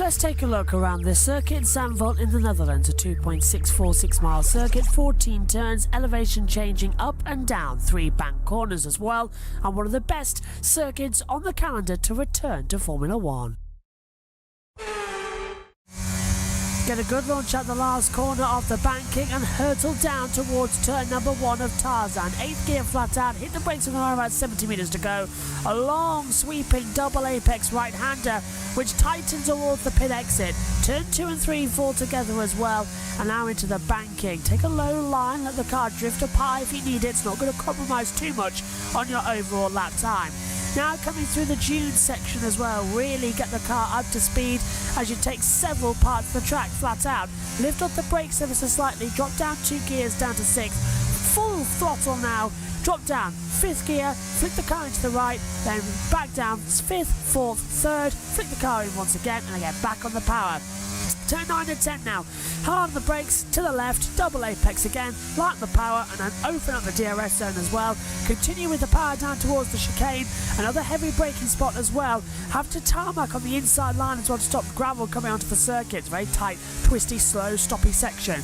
Let's take a look around this circuit. Zandvoort in the Netherlands, a 2.646 mile circuit, 14 turns, elevation changing up and down, 3 bank corners as well, and one of the best circuits on the calendar to return to Formula One. Get a good launch at the last corner of the banking and hurtle down towards turn number 1 of Tarzan. 8th gear flat out, hit the brakes with about 70 metres to go. A long sweeping double apex right-hander which tightens towards the pit exit. Turn 2 and 3 fall together as well, and now into the banking. Take a low line, let the car drift up high if you need it. It's not going to compromise too much on your overall lap time. Now coming through the dune section as well, really get the car up to speed as you take several parts of the track flat out. Lift up the brakes ever so slightly, drop down 2 gears down to 6th, full throttle now, drop down 5th gear, flick the car into the right, then back down 5th, 4th, 3rd, flick the car in once again and again back on the power. Turn 9 and 10 now. Hard on the brakes, to the left, double apex again, light the power and then open up the DRS zone as well. Continue with the power down towards the chicane, another heavy braking spot as well. Have to tarmac on the inside line as well to stop gravel coming onto the circuit. It's very tight, twisty, slow, stoppy section.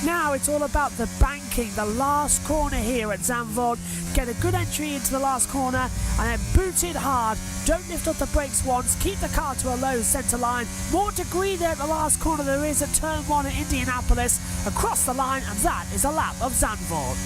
Now it's all about the banking, the last corner here at Zandvoort. Get a good entry into the last corner and then boot it hard. Don't lift up the brakes once, keep the car to a low centre line. More degree there at the last corner there is at turn 1 at Indianapolis. Across the line, and that is a lap of Zandvoort.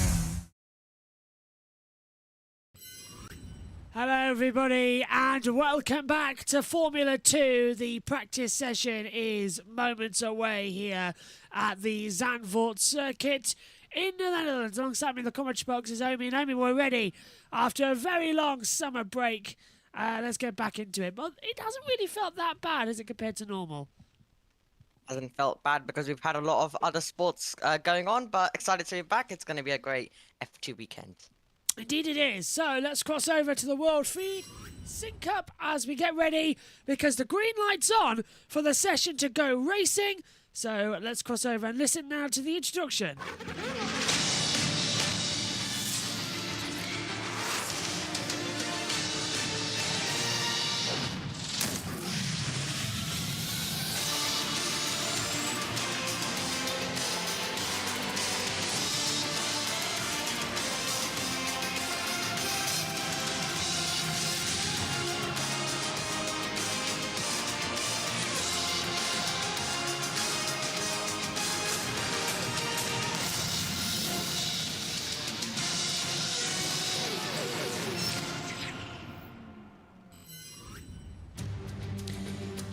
Hello everybody and welcome back to Formula 2. The practice session is moments away here at the Zandvoort circuit in the Netherlands. Alongside me in the commentary box is Omi, and Omi, we're ready after a very long summer break. Let's get back into it. But it hasn't really felt that bad, has it, compared to normal? Hasn't felt bad because we've had a lot of other sports going on, but excited to be back. It's going to be a great F2 weekend. Indeed it is. So let's cross over to the world feed, sync up as we get ready, because the green light's on for the session to go racing. So let's cross over and listen now to the introduction.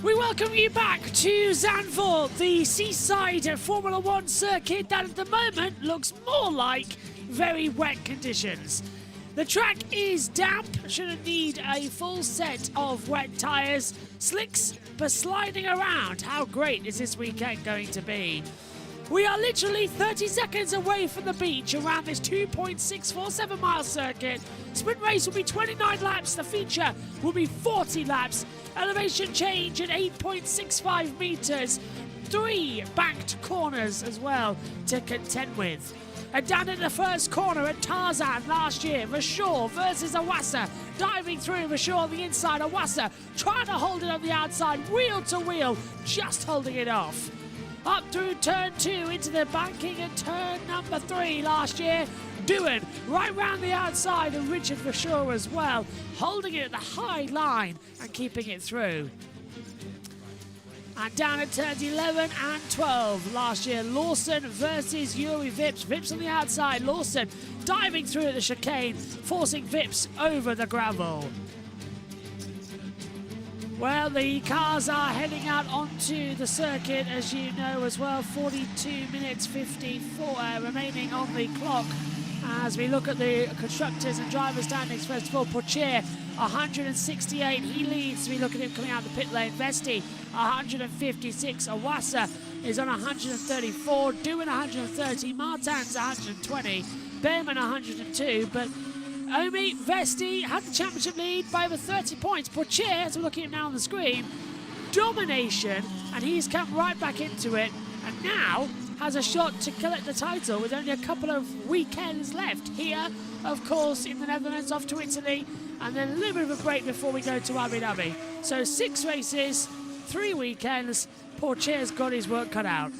We welcome you back to Zandvoort, the seaside Formula One circuit that at the moment looks more like very wet conditions. The track is damp, shouldn't need a full set of wet tyres. Slicks, but sliding around. How great is this weekend going to be? We are literally 30 seconds away from the beach around this 2.647 mile circuit. Sprint race will be 29 laps. The feature will be 40 laps. Elevation change at 8.65 metres. 3 banked corners as well to contend with. And down in the first corner at Tarzan last year, Rashor versus Awassa. Diving through Rashor on the inside, Awassa trying to hold it on the outside, wheel to wheel, just holding it off. Up through turn 2 into the banking at turn number 3 last year. Doohan right round the outside of Richard Rashor as well, holding it at the high line and keeping it through. And down at turns 11 and 12 last year, Lawson versus Yuri Vips. Vips on the outside, Lawson diving through at the chicane, forcing Vips over the gravel. Well, the cars are heading out onto the circuit, as you know as well. 42 minutes 54 remaining on the clock. As we look at the constructors and driver standings, first of all, Pourchaire, 168, he leads. We look at him coming out the pit lane. Vesti, 156. Awassa is on 134. Doohan, 130. Martins, 120. Behrman, 102. But Omi, Vesti had the championship lead by over 30 points. Pourchaire, as we're looking at him now on the screen, domination, and he's come right back into it, and now has a shot to collect the title with only a couple of weekends left. Here, of course, in the Netherlands, off to Italy, and then a little bit of a break before we go to Abu Dhabi. So 6 races, 3 weekends. Pourchaire's got his work cut out.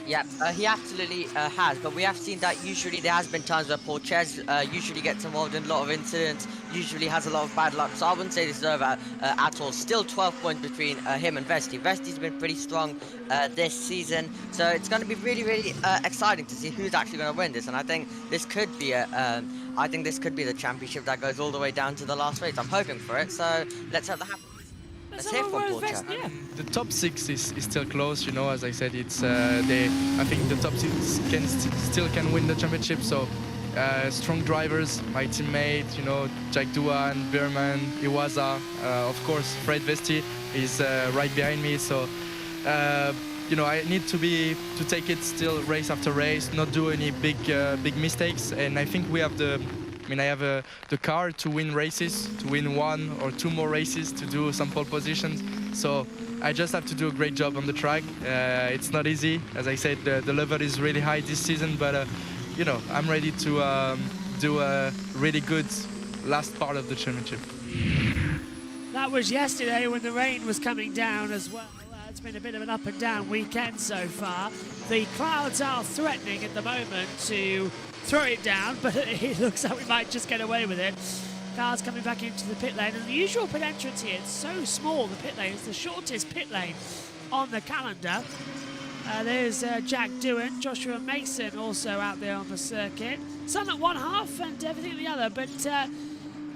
Yeah, he absolutely has, but we have seen that usually there has been times where Pourchaire usually gets involved in a lot of incidents, usually has a lot of bad luck, so I wouldn't say this is over at all. Still 12 points between him and Vesti. Vesti's been pretty strong this season, so it's going to be really, really exciting to see who's actually going to win this, and I think this could be the championship that goes all the way down to the last race. I'm hoping for it, so let's hope that happens. Let's hear from Pourchaire. Yeah. The top 6 is still close, you know. As I said, it's I think the top 6 still can win the championship. So strong drivers, my teammate, you know, Jack Doohan, Berman, Iwasa, of course, Fred Vesti is right behind me. So you know, I need to take it still race after race, not do any big mistakes, and I think we have I have the car to win races, to win 1 or 2 more races, to do some pole positions. So I just have to do a great job on the track. It's not easy. As I said, the level is really high this season, but you know, I'm ready to do a really good last part of the championship. That was yesterday when the rain was coming down as well. It's been a bit of an up and down weekend so far. The clouds are threatening at the moment to throw it down, but it looks like we might just get away with it. Cars coming back into the pit lane, and the usual pit entrance here, it's so small, the pit lane, it's the shortest pit lane on the calendar. There's Jack Doohan, Joshua Mason also out there on the circuit. Some at one half and everything at the other, but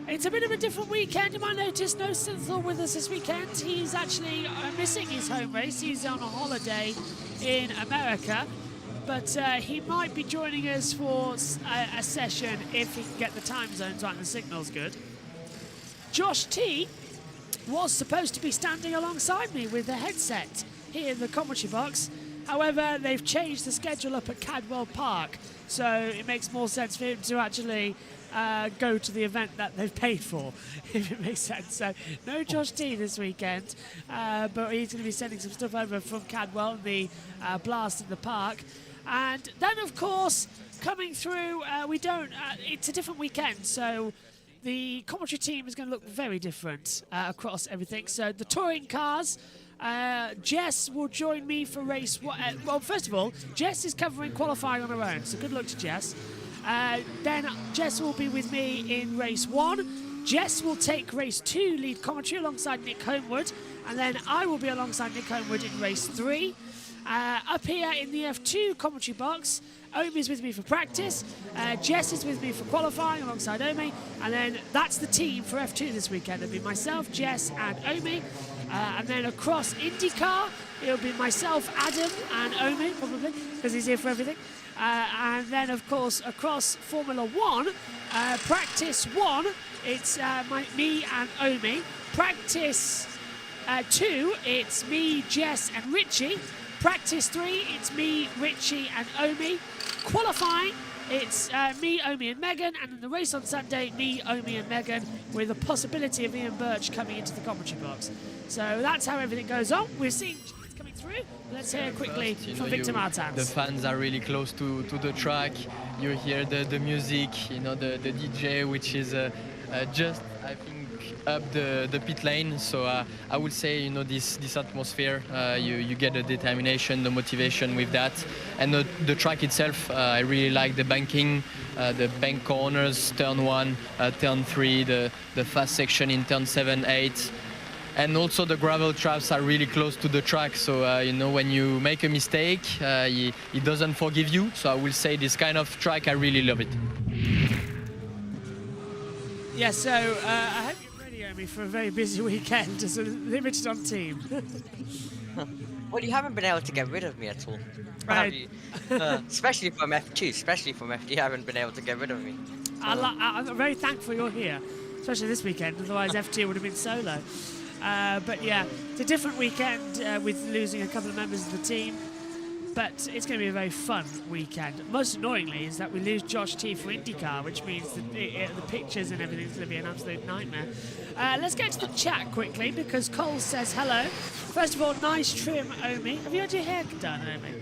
it's a bit of a different weekend. You might notice no Synthol with us this weekend. He's actually missing his home race. He's on a holiday in America. But he might be joining us for a session if he can get the time zones right and the signal's good. Josh T was supposed to be standing alongside me with the headset here in the commentary box. However, they've changed the schedule up at Cadwell Park, so it makes more sense for him to actually go to the event that they've paid for, if it makes sense. So no Josh T this weekend, but he's going to be sending some stuff over from Cadwell, the blast in the park. And then, of course, coming through, it's a different weekend, so the commentary team is going to look very different across everything. So the touring cars, Jess will join me for race one. Well, first of all, Jess is covering qualifying on her own, so good luck to Jess. Then Jess will be with me in race 1. Jess will take race 2 lead commentary alongside Nick Homewood, and then I will be alongside Nick Homewood in race 3. Up here in the F2 commentary box, Omi's with me for practice, Jess is with me for qualifying alongside Omi, and then that's the team for F2 this weekend. It'll be myself, Jess and Omi, and then across IndyCar, it'll be myself, Adam and Omi, probably, because he's here for everything. And then, of course, across Formula 1, practice 1, it's me and Omi. Practice 2, it's me, Jess and Richie. Practice 3, it's me, Richie and Omi. Qualifying, it's me, Omi and Megan. And in the race on Sunday, me, Omi and Megan, with the possibility of Ian Birch coming into the commentary box. So that's how everything goes on. We're seeing coming through. Let's hear quickly from Victor Martins. The fans are really close to the track. You hear the music, you know, the DJ, which is just, I think, up the pit lane. So I would say, you know, this atmosphere, you get the determination, the motivation with that. And the track itself, I really like the banking, the bank corners, turn 1, turn 3, the fast section in turn 7, 8. And also the gravel traps are really close to the track, so you know, when you make a mistake, he doesn't forgive you. So I will say this kind of track, I really love it. Yeah, so I hope you're ready, Omi, for a very busy weekend as a limited on team. Well, you haven't been able to get rid of me at all. Right. Have you? Especially from F2, especially from F2, you haven't been able to get rid of me. I'm very thankful you're here, especially this weekend, otherwise F2 would have been solo. But yeah, it's a different weekend with losing a couple of members of the team. But it's going to be a very fun weekend. Most annoyingly is that we lose Josh T for IndyCar, which means that the pictures and everything's going to be an absolute nightmare. Let's get to the chat quickly because Cole says hello. First of all, nice trim, Omi. Have you had your hair done, Omi?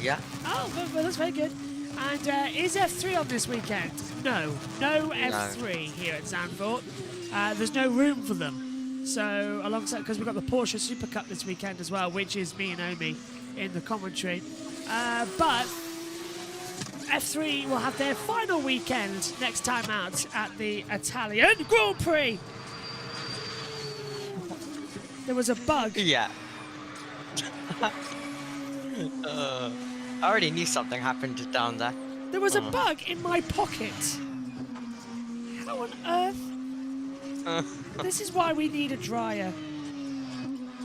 Yeah. Oh, well, that's very good. And is F3 on this weekend? No F3 here at Zandvoort. There's no room for them. So alongside, because we've got the Porsche Super Cup this weekend as well, which is me and Omi in the commentary. But F3 will have their final weekend next time out at the Italian Grand Prix. There was a bug. Yeah. I already knew something happened down there. There was a bug in my pocket. How on earth? This is why we need a dryer.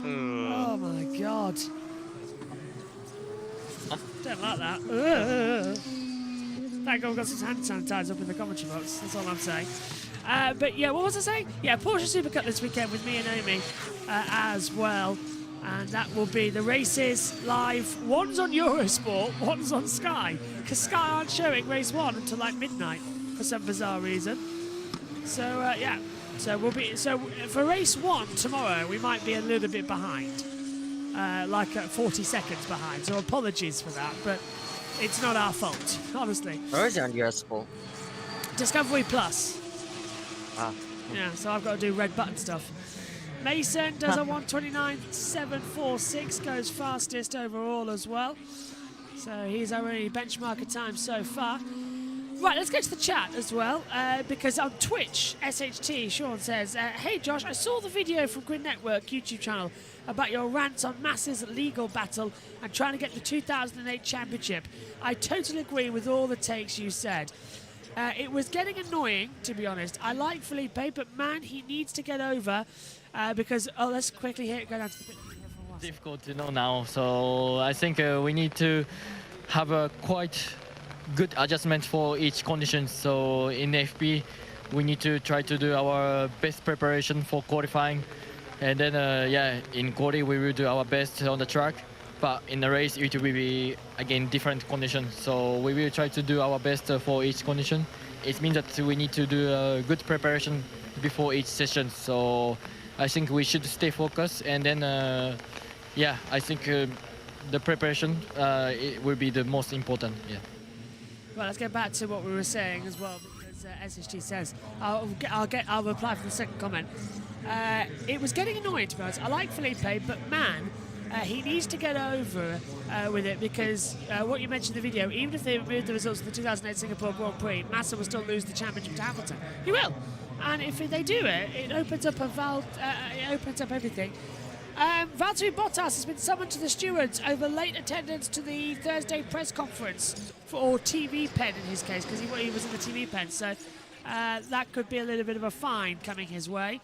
Oh my god. Don't like that. Thank God we've got some hand sanitizer up in the commentary box. That's all I'm saying. But yeah, what was I saying? Yeah, Porsche Super Cup this weekend with me and Amy as well. And that will be the races live. One's on Eurosport, one's on Sky. Because Sky aren't showing race 1 until like midnight for some bizarre reason. So yeah, so we'll be for race 1 tomorrow. We might be a little bit behind, like 40 seconds behind. So apologies for that, but it's not our fault, honestly. Where is it on Eurosport? Discovery Plus. Ah. Yeah, so I've got to do red button stuff. Mason does a 1:29.746, goes fastest overall as well. So he's already benchmark time so far. Right, let's get to the chat as well, because on Twitch, SHT, Sean says, hey Josh, I saw the video from Grid Network YouTube channel about your rant on Massa's legal battle and trying to get the 2008 championship. I totally agree with all the takes you said. It was getting annoying, to be honest. I like Felipe, but man, he needs to get over because, let's quickly go down to the pit. Difficult to know now, so I think we need to have a quite good adjustment for each condition. So in FP, we need to try to do our best preparation for qualifying, and then yeah, in quali we will do our best on the track. But in the race, it will be again different conditions. So we will try to do our best for each condition. It means that we need to do a good preparation before each session. So I think we should stay focused, and then yeah, I think the preparation it will be the most important. Yeah. Well, let's get back to what we were saying as well, because SHT says, I'll reply for the second comment. It was getting annoying, to be honest. I like Felipe, but man, he needs to get over with it, because what you mentioned in the video, even if they removed the results of the 2008 Singapore Grand Prix, Massa will still lose the championship to Hamilton. He will. And if they do it, it opens up it opens up everything. Valtteri Bottas has been summoned to the stewards over late attendance to the Thursday press conference, or TV pen in his case, because he was in the TV pen. So that could be a little bit of a fine coming his way.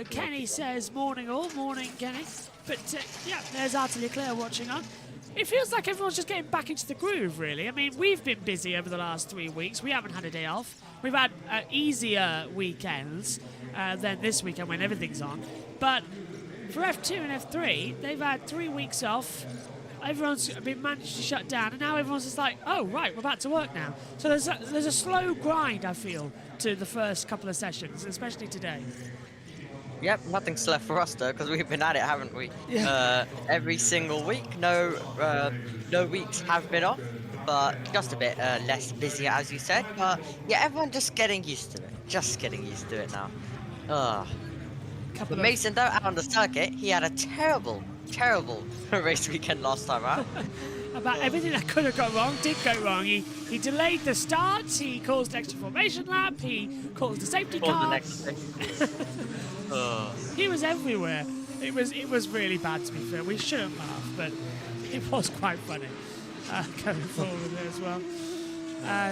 Kenny says, morning all, morning Kenny. But yeah, there's Artie Leclerc watching on. It feels like everyone's just getting back into the groove, really. I mean, we've been busy over the last 3 weeks. We haven't had a day off. We've had easier weekends than this weekend when everything's on. But for F2 and F3, they've had 3 weeks off. Everyone's been managed to shut down, and now everyone's just like, oh, right, we're back to work now. So there's a slow grind, I feel, to the first couple of sessions, especially today. Yep, nothing's left for us though, because we've been at it, haven't we? Yeah. Every single week. No weeks have been off, but just a bit less busy, as you said. But yeah, everyone just getting used to it. Just getting used to it now. But Mason, though, out on the circuit, he had a terrible race weekend last time out. About everything that could have gone wrong did go wrong. He delayed the start, he caused extra formation lap, he caused the safety car. He was everywhere. It was really bad, to be fair. We shouldn't laugh, but it was quite funny going forward as well.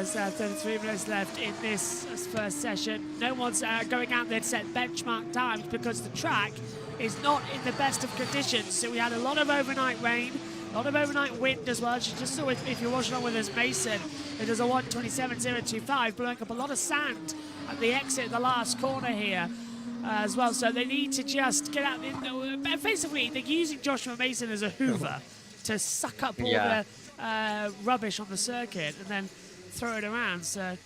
So 33 minutes left in this first session. No one's going out there to set benchmark times because the track is not in the best of conditions. So we had a lot of overnight rain, a lot of overnight wind as well. As you just saw, if you're watching on with us, Mason, it does a 1:27.025, blowing up a lot of sand at the exit, the last corner here. As well, so they need to just get out. Basically, they're using Joshua Mason as a hoover to suck up all Yeah. the rubbish on the circuit and then throw it around. So,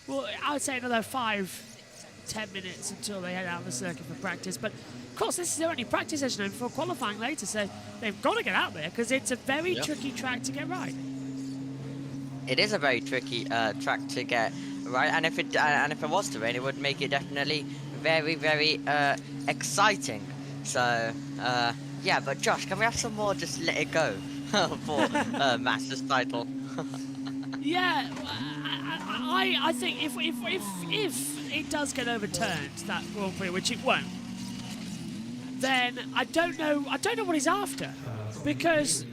well, I would say another 5-10 minutes until they head out on the circuit for practice. But of course, this is their only practice session and for qualifying later, so they've got to get out there because it's a very tricky track to get right. It is a very tricky track to get right, and if it was to rain, it would make it definitely very, very exciting. So yeah, but Josh, can we have some more just let it go for Masters title? Yeah, I think if it does get overturned, that Grand Prix, which it won't, then I don't know what he's after, because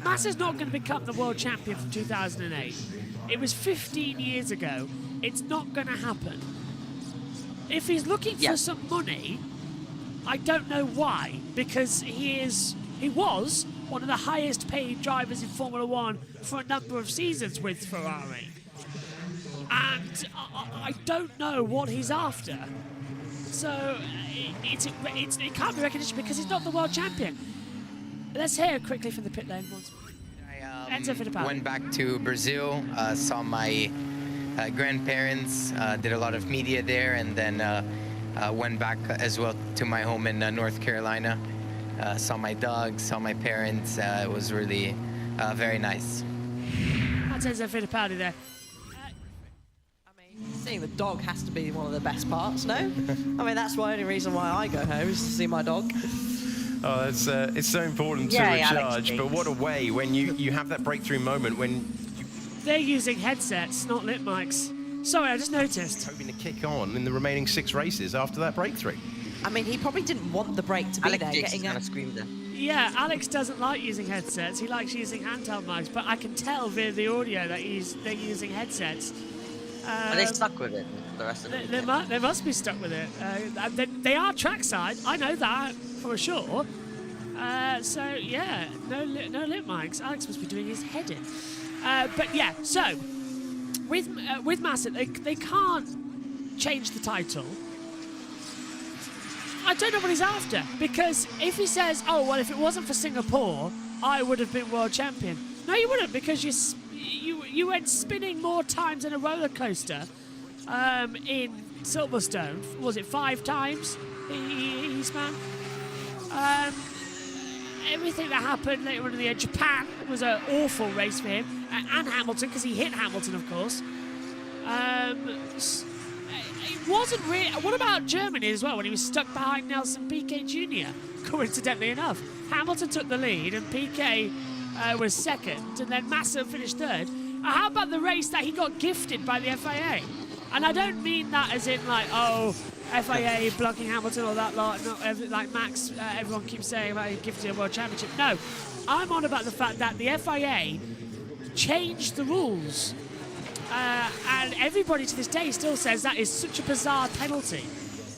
Massa's not going to become the world champion from 2008. It was 15 years ago. It's not going to happen. If he's looking for some money, I don't know why, because he was one of the highest paid drivers in Formula One for a number of seasons with Ferrari. And I don't know what he's after. So it can't be recognition because he's not the world champion. Let's hear quickly from the pit lane once. Enzo Fittipaldi. Went back to Brazil, saw my grandparents, did a lot of media there, and then went back as well to my home in North Carolina. Saw my dog, saw my parents. It was really very nice. That's Enzo Fittipaldi there. Seeing the dog has to be one of the best parts, no? I mean, that's the only reason why I go home, is to see my dog. Oh, it's so important to Yeah, recharge, but what a way when you have that breakthrough moment when They're using headsets, not lip mics. Sorry, I just noticed. hoping to kick on in the remaining 6 races after that breakthrough. I mean, he probably didn't want the break to be Alex there. Dix Getting kind a, of screamed there. Yeah, Alex doesn't like using headsets. He likes using handheld mics, but I can tell via the audio that they're using headsets. Are they stuck with it the rest of the weekend? They must be stuck with it. They are trackside. I know that for sure. So yeah, no lip mics. Alex must be doing his head in. But yeah, so with Massa, they can't change the title. I don't know what he's after, because if he says, "Oh well, if it wasn't for Singapore, I would have been world champion," no, you wouldn't, because you went spinning more times in a roller coaster in Silverstone. Was it 5 times he span? Everything that happened later on in the year, Japan was an awful race for him, and Hamilton, because he hit Hamilton, of course. It wasn't really. What about Germany as well, when he was stuck behind Nelson Piquet Jr.? Coincidentally enough, Hamilton took the lead and Piquet was second, and then Massa finished third. How about the race that he got gifted by the FIA? And I don't mean that as in like, oh, FIA blocking Hamilton or that lot, like Max, everyone keeps saying about he gifted a world championship. No, I'm on about the fact that the FIA changed the rules. And everybody to this day still says that is such a bizarre penalty,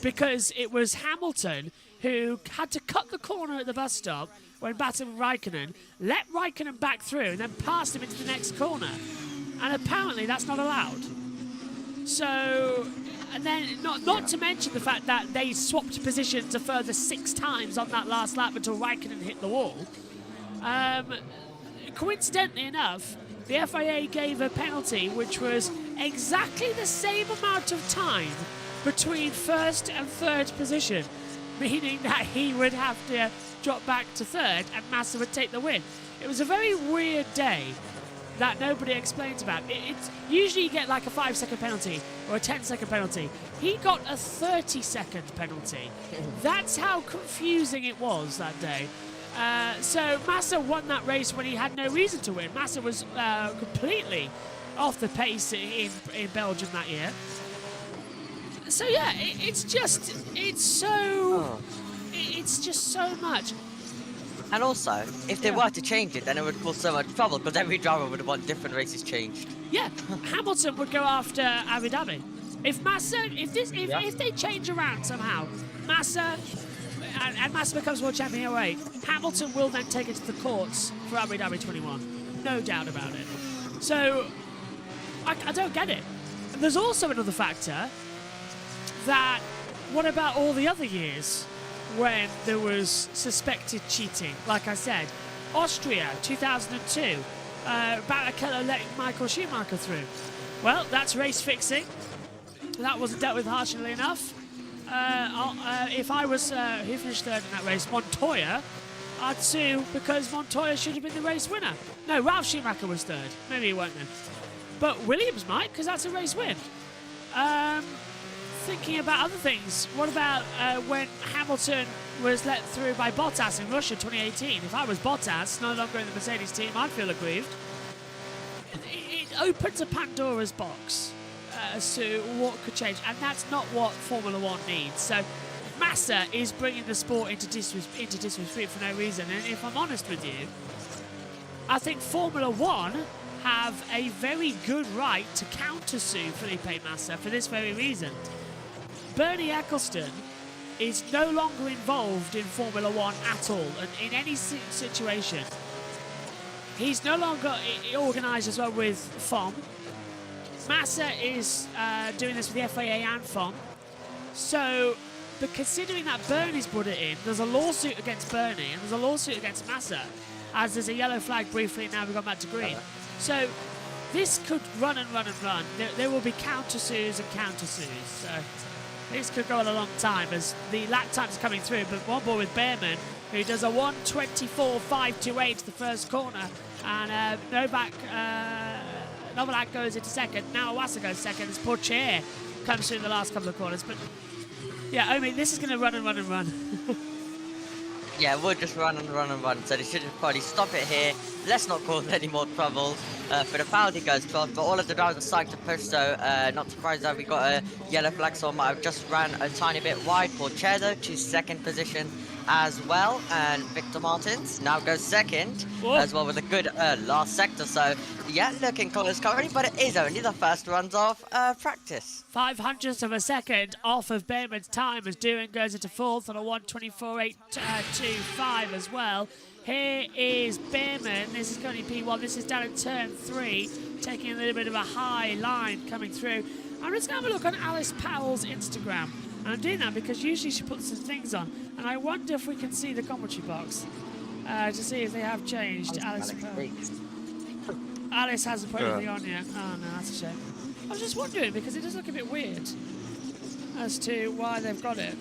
because it was Hamilton who had to cut the corner at the bus stop when battling Raikkonen, let Raikkonen back through, and then passed him into the next corner. And apparently that's not allowed. So, and then not to mention the fact that they swapped positions a further 6 times on that last lap until Raikkonen hit the wall. Coincidentally enough, the FIA gave a penalty which was exactly the same amount of time between first and third position, meaning that he would have to drop back to third and Massa would take the win. It was a very weird day that nobody explains about. It's usually you get like a 5-second penalty or a 10-second penalty. He got a 30-second penalty. That's how confusing it was that day. So Massa won that race when he had no reason to win. Massa was completely off the pace in Belgium that year. So yeah, it's just so much. And also, if they were to change it, then it would cause so much trouble, because every driver would want different races changed. Yeah, Hamilton would go after Abu Dhabi. If they change around somehow, Massa and Massa becomes world champion in 08, Hamilton will then take it to the courts for Abu Dhabi 21. No doubt about it. So, I don't get it. And there's also another factor that, what about all the other years when there was suspected cheating? Like I said, Austria 2002. Barrichello letting Michael Schumacher through. Well, that's race fixing. That wasn't dealt with harshly enough. If I was who finished third in that race, Montoya, I'd sue because Montoya should have been the race winner. No, Ralf Schumacher was third. Maybe he won't then. But Williams might, because that's a race win. Thinking about other things, what about when Hamilton was let through by Bottas in Russia 2018? If I was Bottas, no longer in the Mercedes team, I'd feel aggrieved. It opens a Pandora's box as to what could change, and that's not what Formula One needs. So Massa is bringing the sport into disrepute for no reason, and if I'm honest with you, I think Formula One have a very good right to counter-sue Felipe Massa for this very reason. Bernie Eccleston is no longer involved in Formula One at all, and in any situation. He's no longer organised as well with FOM. Massa is doing this with the FIA and FOM. So, but considering that Bernie's brought it in, there's a lawsuit against Bernie and there's a lawsuit against Massa, as there's a yellow flag briefly, now we've gone back to green. So, this could run and run and run. There will be counter-sues and counter-sues. So, this could go on a long time as the lap times are coming through, but one ball with Behrman, who does a 1:24.528 the first corner, and Novalak goes into second. Now Iwasa goes second as Pourchaire comes through in the last couple of corners. But yeah, I mean, this is going to run and run and run. Yeah, we'll just run and run and run, so they should probably stop it here. Let's not cause any more trouble. For the penalty goes 12, but all of the drivers are starting to push, so not surprised that we got a yellow flag, so I might have just ran a tiny bit wide. Pourchaire though to second position as well, and Victor Martins now goes second as well with a good last sector. So yeah, looking close currently, but it is only the first runs of practice. 500ths of a second off of Behrman's time as Duran goes into fourth on a 1:24.825 as well. Here is Behrman. This is going to be P1. This is down in turn 3, taking a little bit of a high line coming through. I'm just going to have a look on Alice Powell's Instagram. And I'm doing that because usually she puts some things on. And I wonder if we can see the commentary box to see if they have changed. Alice Powell. Alice hasn't put anything on yet. Oh, no, that's a shame. I was just wondering because it does look a bit weird as to why they've got it.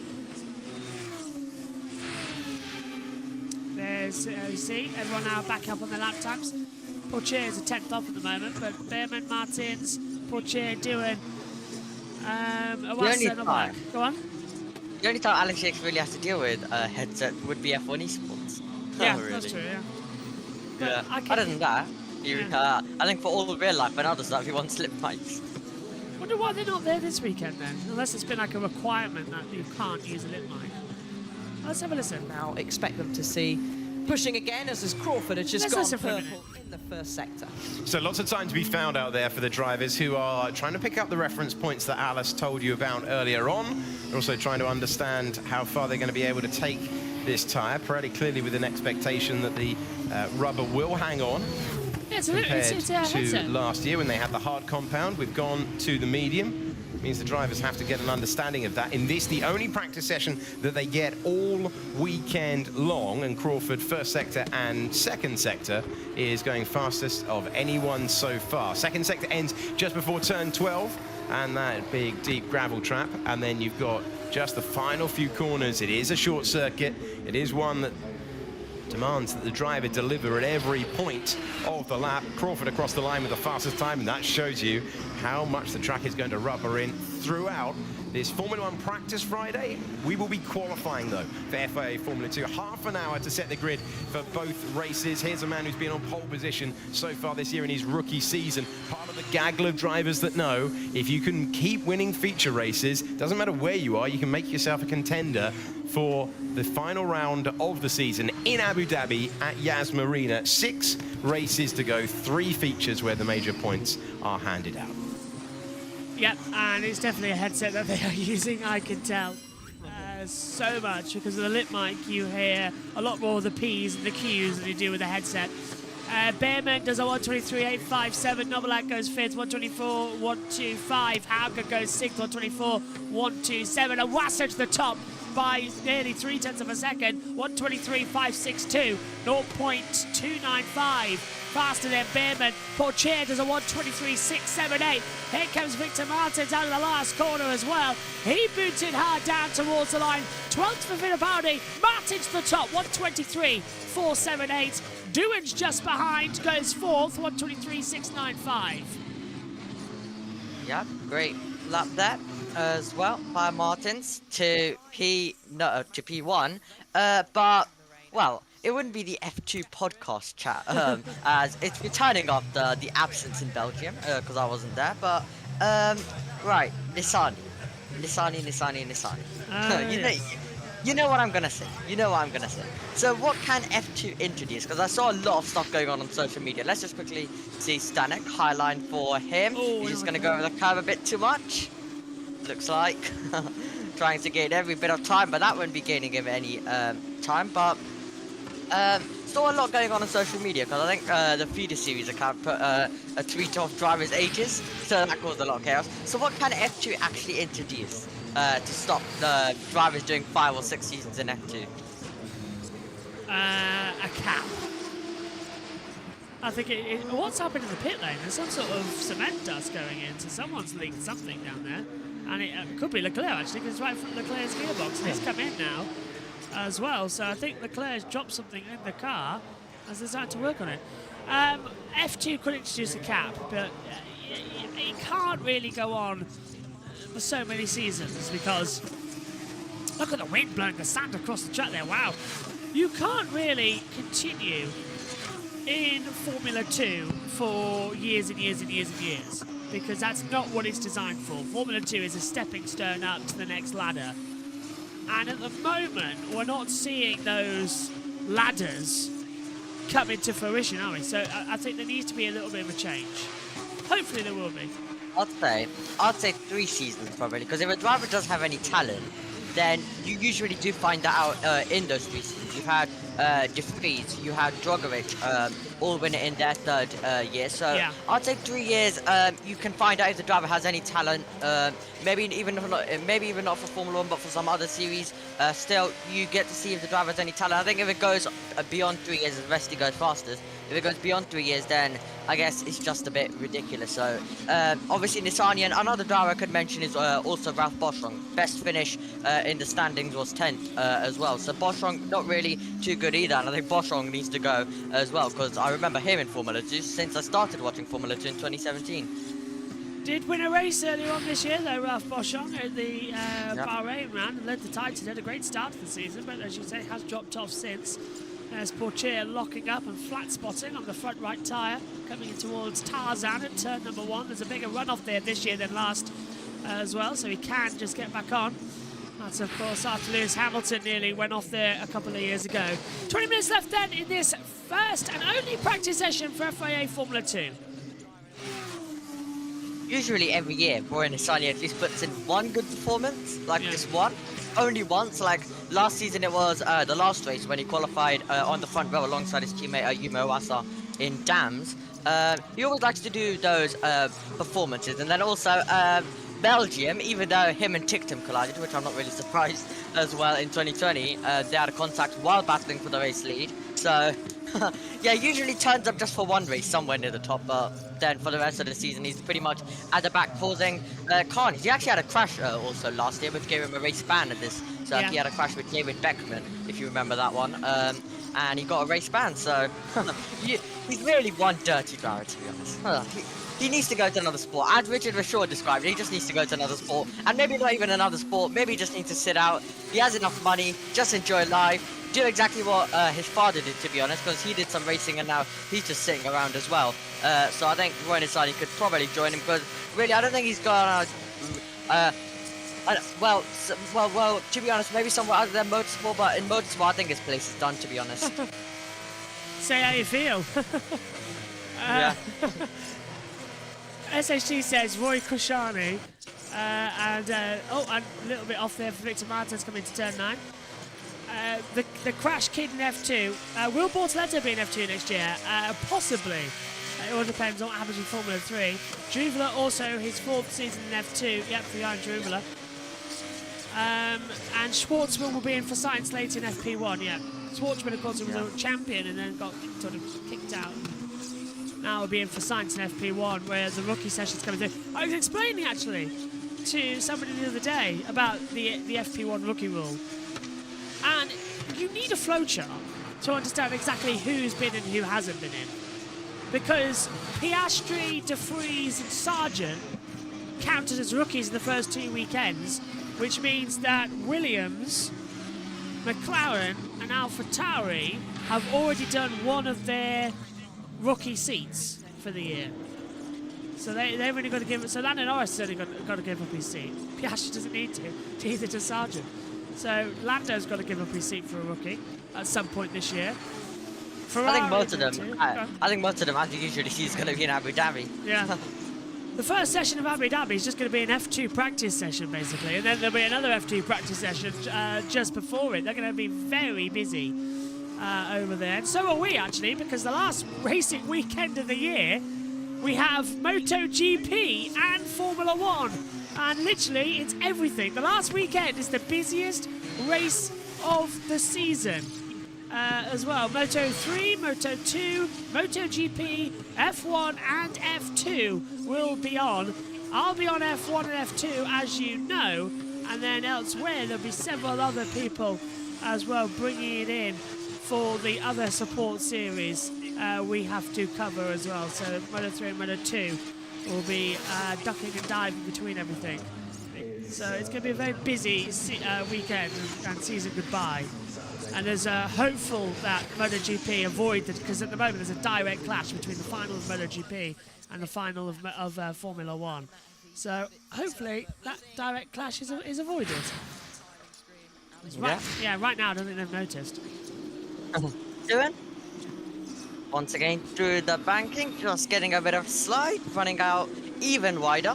There's, you see, everyone now back up on their lap times. Pourchaire is a 10th off at the moment, but Behrman, Martins, Pourchaire, Duran. Go on. The only time Alex Yates really has to deal with a headset would be F1 Esports. Yeah, really. that's true, yeah. Yeah. Other than that, I think for all the real life and other stuff, he wants slip mics. Wonder why they're not there this weekend then, unless it's been like a requirement that you can't use a lip mic. Let's have a listen. Now expect them to see pushing again as Crawford has just gone purple in the first sector. So lots of time to be found out there for the drivers who are trying to pick up the reference points that Alice told you about earlier on. They're also trying to understand how far they're going to be able to take this tyre. Pirelli clearly with an expectation that the rubber will hang on. Yeah, it's to last year when they had the hard compound. We've gone to the medium. Means the drivers have to get an understanding of that. In this, the only practice session that they get all weekend long, and Crawford first sector and second sector is going fastest of anyone so far. Second sector ends just before turn 12, and that big deep gravel trap, and then you've got just the final few corners. It is a short circuit. It is one that demands that the driver deliver at every point of the lap. Crawford across the line with the fastest time, and that shows you how much the track is going to rubber in throughout this Formula One practice Friday. We will be qualifying though for FIA Formula 2. Half an hour to set the grid for both races. Here's a man who's been on pole position so far this year in his rookie season. Part of the gaggle of drivers that know if you can keep winning feature races, doesn't matter where you are, you can make yourself a contender for the final round of the season in Abu Dhabi at Yas Marina. 6 races to go, 3 features where the major points are handed out. Yep, and it's definitely a headset that they are using, I can tell. So much, because of the lip mic, you hear a lot more of the P's and the Q's than you do with the headset. Behrman does a 1:23.857. Novalak goes 5th, 1:24.125. Hauger goes 6th, 1:24.127. And Wasser to the top by nearly 0.3 of a second. 1:23.562, 0.295 faster than Beerman. Portier does a 1:23.678. Here comes Victor Martins out of the last corner as well. He boots it hard down towards the line. 12th for Fittipaldi. Martins to the top, 1:23.478. Doohan's just behind, goes 4th, 1:23.695. Yeah, great lap there as well by Martins to P1. But well, it wouldn't be the F2 podcast chat as it's returning after the absence in Belgium because I wasn't there. But right, Nissany. You know what I'm gonna say. So what can F2 introduce? Because I saw a lot of stuff going on social media. Let's just quickly see Stanek. Highline for him. He's just gonna go over the curve a bit too much. Looks like trying to gain every bit of time, but that wouldn't be gaining him any time. But still a lot going on social media because I think the Feeder Series account put a tweet of drivers' ages, so that caused a lot of chaos. So what can F2 actually introduce to stop the drivers doing 5 or 6 seasons in F2? A cap. I think what's happened in the pit lane? There's some sort of cement dust going in, so someone's leaked something down there. And it could be Leclerc actually, because it's right in front of Leclerc's gearbox. And he's come in now as well, so I think Leclerc's dropped something in the car as they're starting to work on it. F2 could introduce a cap, but it can't really go on for so many seasons because look at the wind blowing the sand across the track there. Wow, you can't really continue in Formula 2 for years and years and years and years because that's not what it's designed for. Formula 2 is a stepping stone up to the next ladder, and at the moment we're not seeing those ladders come into fruition, are we? So I think there needs to be a little bit of a change. Hopefully there will be. I'd say 3 seasons probably, because if a driver does have any talent, then you usually do find that out in those 3 seasons. You've had De Vries, you had Drogovic, all win it in their 3rd year. So yeah. I'd say 3 years. You can find out if the driver has any talent. Maybe even not for Formula 1, but for some other series. Still, you get to see if the driver has any talent. I think if it goes beyond 3 years, as Vesti goes fastest. If it goes beyond 3 years, then I guess it's just a bit ridiculous. So obviously Nissany, and another driver I could mention is also Ralph Boschung. Best finish in the standings was 10th as well. So Boschung not really too good either, and I think Boschung needs to go as well because I remember him in Formula 2 since I started watching Formula 2 in 2017. Did win a race earlier on this year though, Ralph Boschung at the Bahrain run and led the Titans. Had a great start to the season, but as you say, has dropped off since. There's Portier locking up and flat spotting on the front right tyre, coming in towards Tarzan at turn number 1. There's a bigger runoff there this year than last as well, so he can just get back on. That's of course after Lewis Hamilton nearly went off there a couple of years ago. 20 minutes left then in this first and only practice session for FIA Formula 2. Usually every year, Brian Nissany at least puts in one good performance, like this one. Only once, like last season it was the last race when he qualified on the front row alongside his teammate Yuma Iwasa in Dams. He always likes to do those performances, and then also Belgium, even though him and Tictum collided, which I'm not really surprised as well in 2020, they had a contact while battling for the race lead. So yeah, usually turns up just for one race somewhere near the top, but then for the rest of the season he's pretty much at the back causing carnage. He actually had a crash also last year, which gave him a race ban at this. So he had a crash with David Beckman, if you remember that one, and he got a race ban. So he's really one dirty driver, to be honest. He needs to go to another sport. As Richard Rashore described it, he just needs to go to another sport. And maybe not even another sport, maybe he just needs to sit out. He has enough money, just enjoy life. Do exactly what his father did, to be honest, because he did some racing and now he's just sitting around as well. So I think Roy Nissany could probably join him, because really I don't think he's gonna... well, to be honest, maybe somewhere other than motorsport, but in motorsport I think his place is done, to be honest. Say how you feel. Yeah. SHT says Roy Kushani, and a little bit off there for Victor Martins coming to turn 9. The Crash Kid in F2. Will Bortoleto be in F2 next year? Possibly. It all depends on what happens in Formula 3. Druvela also his 4th season in F2. Yep, behind Druvela. And Schwartzman will be in for Science late in FP1, yeah. Schwartzman, of course, was a champion and then got sort of kicked out. Now we'll be in for Science in FP1, where the rookie session's coming through. I was explaining, actually, to somebody the other day about the FP1 rookie rule. And you need a flowchart to understand exactly who's been and who hasn't been in. Because Piastri, De Vries and Sargent counted as rookies in the first 2 weekends, which means that Williams, McLaren and AlphaTauri have already done one of their rookie seats for the year. So they've only got to give it. So Lando Norris has only got to give up his seat. Piastri doesn't need to. Neither does Sargent. So Lando's got to give up his seat for a rookie at some point this year. Ferrari I think most of them. too. I think most of them, as you usually see, is going to be in Abu Dhabi. Yeah. The first session of Abu Dhabi is just going to be an F2 practice session, basically, and then there'll be another F2 practice session just before it. They're going to be very busy over there, and so are we, actually, because the last racing weekend of the year, we have MotoGP and Formula One, and literally, it's everything. The last weekend is the busiest race of the season. As well, Moto 3, Moto 2, MotoGP, F1 and F2 will be on. I'll be on F1 and F2, as you know, and then elsewhere there'll be several other people as well bringing it in for the other support series we have to cover as well. So Moto 3 and Moto 2 will be ducking and diving between everything. So it's going to be a very busy weekend and season goodbye. And there's hopeful that MotoGP avoid that, because at the moment there's a direct clash between the final of MotoGP and the final of Formula One. So hopefully that direct clash is avoided. Right now I don't think they've noticed. Doing? Once again through the banking, just getting a bit of slide, running out even wider,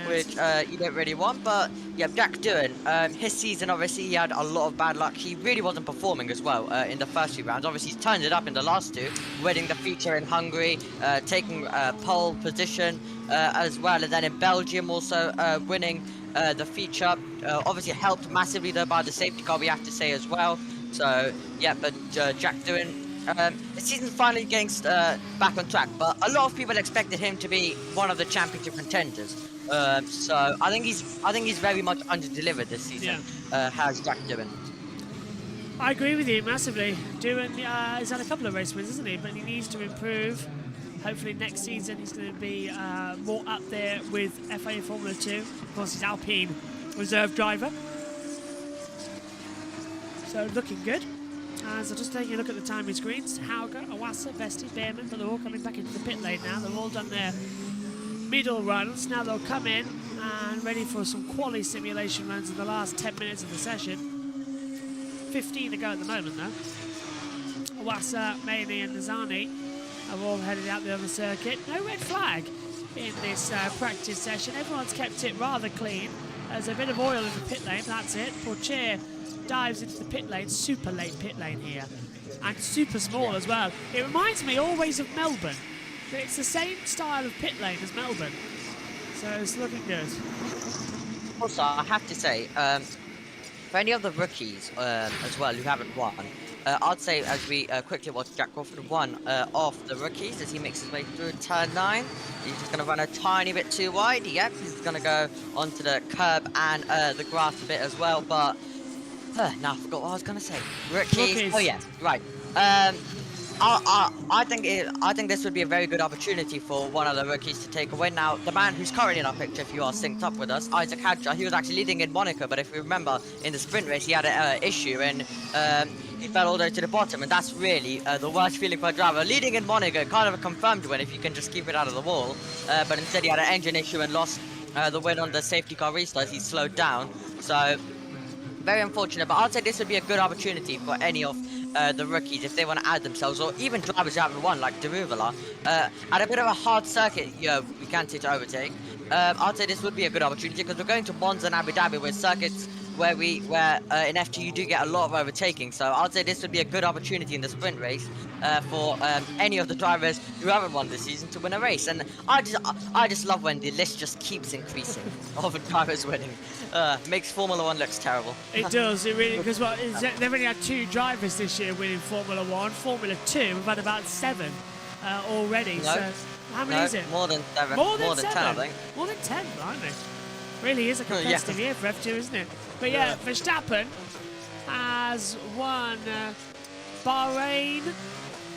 which you don't really want. But yeah, Jack Doohan, his season, obviously he had a lot of bad luck. He really wasn't performing as well in the first few rounds. Obviously he's turned it up in the last two, winning the feature in Hungary, taking pole position, as well as then in Belgium also winning the feature. Obviously helped massively though by the safety car, we have to say as well. So yeah, but Jack Doohan, the season's finally getting back on track, but a lot of people expected him to be one of the championship contenders. So I think he's very much under-delivered this season. Has Jack Doohan. I agree with you massively. Doohan has had a couple of race wins, hasn't he? But he needs to improve. Hopefully next season he's going to be more up there with FIA Formula 2. Of course, he's Alpine reserve driver. So looking good. So just taking a look at the timing screens, Hauger, Iwasa, Vesti, Behrman, but they're all coming back into the pit lane now. They've all done their middle runs. Now they'll come in and ready for some quali simulation runs in the last 10 minutes of the session. 15 to go at the moment though. Iwasa, Maini and Nizani have all headed out the other circuit. No red flag in this practice session. Everyone's kept it rather clean. There's a bit of oil in the pit lane, that's it. Pourchaire dives into the pit lane, super late pit lane here, and super small as well. It reminds me always of Melbourne. It's the same style of pit lane as Melbourne, so it's looking good. Also, I have to say, for any of the rookies as well who haven't won, I'd say as we quickly watch Jack Crawford one off the rookies as he makes his way through turn 9. He's just going to run a tiny bit too wide. Yep, he's going to go onto the curb and the grass a bit as well, but no, I forgot what I was going to say. Rookies. Oh yeah, right. I think this would be a very good opportunity for one of the rookies to take a win. Now, the man who's currently in our picture, if you are synced up with us, Isaac Hadjar, he was actually leading in Monaco, but if you remember, in the sprint race, he had an issue and he fell all the way to the bottom, and that's really the worst feeling for a driver. Leading in Monaco, kind of a confirmed win if you can just keep it out of the wall, but instead he had an engine issue and lost the win on the safety car restart. He slowed down, so very unfortunate, but I'd say this would be a good opportunity for any of the rookies if they want to add themselves, or even drivers who haven't won, like Deruvala, at a bit of a hard circuit, we can't see to overtake. I'd say this would be a good opportunity because we're going to Monza and Abu Dhabi, where circuits where in F2 you do get a lot of overtaking. So I'd say this would be a good opportunity in the sprint race for any of the drivers who haven't won this season to win a race. And I just love when the list just keeps increasing of drivers winning. Makes Formula One looks terrible. It does, it really, because they've only had 2 drivers this year winning Formula 1. Formula 2, we've had about 7 already. No. So how many is it? More than 7. More than 10, I think. More than 10, blimey. Really is a competitive year for F2, isn't it? But yeah, Verstappen has won Bahrain,